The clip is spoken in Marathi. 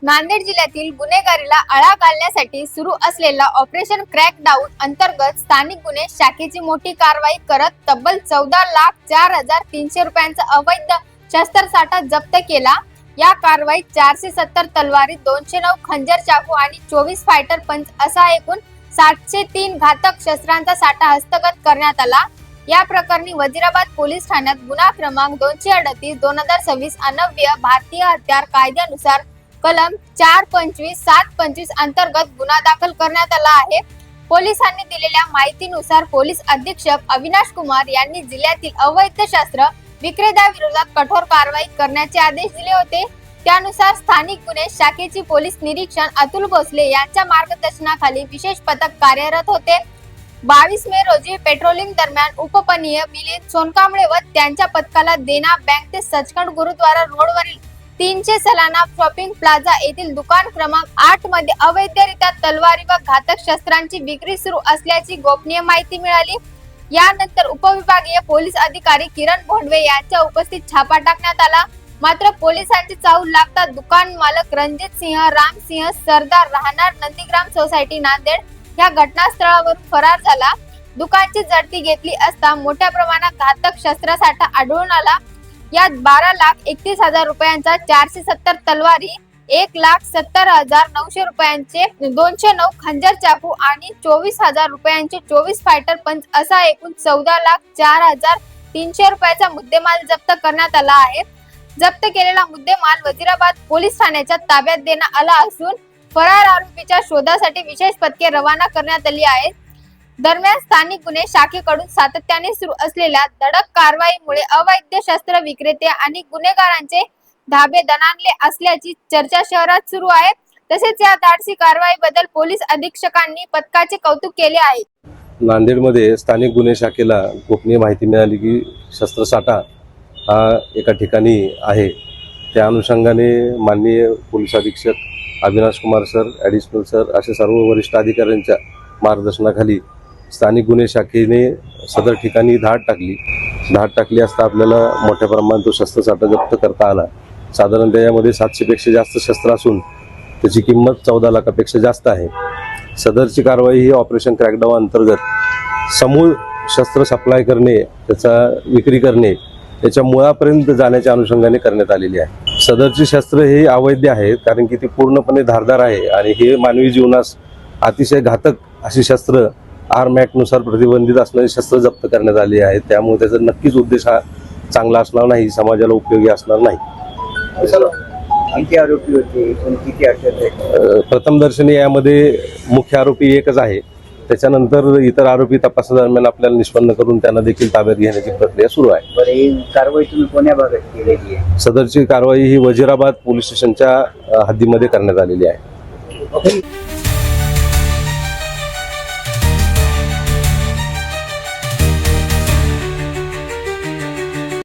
नांदेड जिल्ह्यातील गुन्हेगारीला आळा घालण्यासाठी सुरू असलेला ऑपरेशन क्रॅकडाऊन अंतर्गत स्थानिक गुन्हे शाखेची मोठी कारवाई करत तब्बल 14,04,300 रुपयांचा अवैध शस्त्रसाठा जप्त केला। या कारवाईत 470 तलवारी, 209 खंजर, चाकू आणि 24 फायटर पंच असा एकूण 703 घातक शस्त्रांचा साठा हस्तगत करण्यात आला। या प्रकरणी वजीराबाद पोलीस ठाण्यात गुन्हा क्रमांक 238/2026 अन्वय भारतीय हत्यार कायद्यानुसार कलम 425/725 अंतर्गत गुन्हा दाखल करण्यात आला आहे। पोलिसांनी दिलेल्या माहितीनुसार पोलीस अधीक्षक अविनाश कुमार यांनी जिल्ह्यातील अवैध शस्त्र विक्रेत्यांविरोधात कठोर कारवाई करण्याचे आदेश दिले होते। त्यानुसार स्थानिक गुन्हे शाखेचे पोलीस निरीक्षक अतुल भोसले यांच्या मार्गदर्शनाखाली विशेष पथक कार्यरत होते। 22 मे रोजी पेट्रोलिंग दरम्यान उपपनीय मिलिंद सोनकांबळे व त्यांच्या पथकाला देना बँक ते सचखंड गुरुद्वारा रोडवरील 300 सलाना शॉपिंग प्लाझा येथील दुकान क्रमांक 8 मध्ये अवैधरित्या तलवारी व घातक शस्त्रांची विक्री सुरू असल्याची गोपनीय माहिती मिळाली। यानंतर उपविभागीय पोलीस अधिकारी किरण भोंडवे यांच्या उपस्थित छापा टाकण्यात आला। मात्र पोलिसांची चाहूल लागता दुकान मालक रणजित सिंह रामसिंह सरदार राहणार नंदीग्राम सोसायटी नांदेड या घटनास्थळावरून फरार झाला। दुकानची झडती घेतली असता मोठ्या प्रमाणात घातक शस्त्रसाठा आढळून आला। यात 12,31,000 रुपयांचा 470 तलवारी, 1,70,900 रुपयांचे 209 खंजर, चाकू आणि 24,000 रुपयांचे 24 फायटर पंच असा एकूण 14,04,300 रुपयाचा मुद्देमाल जप्त करण्यात आला आहे। जप्त केलेला मुद्देमाल वजीराबाद पोलीस ठाण्याच्या ताब्यात देण्यात आला असून फरार आरोपीच्या शोधासाठी विशेष पथके रवाना करण्यात आली आहेत। दरम्यान स्थानिक गुन्हे शाखेकडून सातत्याने सुरू असलेल्या धडक कारवाईमुळे अवैध शस्त्र विक्रेते आणि गुन्हेगारांचे धाबे दणाणले असल्याची चर्चा शहरात सुरू आहे। तसेच या धाडसी कारवाईबद्दल पोलीस अधीक्षकांनी पथकाचे कौतुक केले आहे। नांदेडमध्ये स्थानिक गुन्हे शाखेला गोपनीय माहिती मिळाली की शस्त्रसाठा हा एका ठिकाणी आहे। त्या अनुषंगाने माननीय पोलीस अधीक्षक Avinash Kumar sir, additional sir अशा सर्व वरिष्ठ अधिकाऱ्यांच्या मार्गदर्शनाखाली स्थानिक गुन्हे शाखेने सदर ठिकाणी धाड टाकली असता आपल्याला मोठ्या प्रमाणात तो शस्त्रसाठा जप्त करता आला। साधारण त्यामध्ये 700 पेक्षा जास्त शस्त्र असून त्याची किंमत 14 लाखापेक्षा जास्त आहे। सदरची कारवाई ही ऑपरेशन क्रॅकडाऊन अंतर्गत समूळ शस्त्र सप्लाय करणे, त्याचा विक्री करणे, त्याच्या मुळापर्यंत जाण्याच्या अनुषंगाने करण्यात आलेली आहे। सदरची शस्त्र ही अवैध आहेत कारण की ती पूर्णपणे धारदार आहे आणि हे मानवी जीवनास अतिशय घातक अशी शस्त्र आर्म ॲक्ट नुसार प्रतिबंधित असणारी शस्त्र जप्त करण्यात आली आहेत। त्यामुळे त्याचा नक्कीच उद्देश हा चांगला असणार नाही, समाजाला उपयोगी असणार नाही। किती आरोपी होते, किती अटक? प्रथमदर्शनी यामध्ये मुख्य आरोपी एकच आहे। त्याच्यानंतर इतर आरोपी तपासादरम्यान आपल्याला निष्पन्न करून त्यांना देखील ताब्यात घेण्याची प्रक्रिया सुरू आहे। बरं, ही कारवाई तुम्ही कोण्या भागात केलेली आहे? सदरची कारवाई ही वजीराबाद पोलीस स्टेशनच्या हद्दीमध्ये करण्यात आलेली आहे।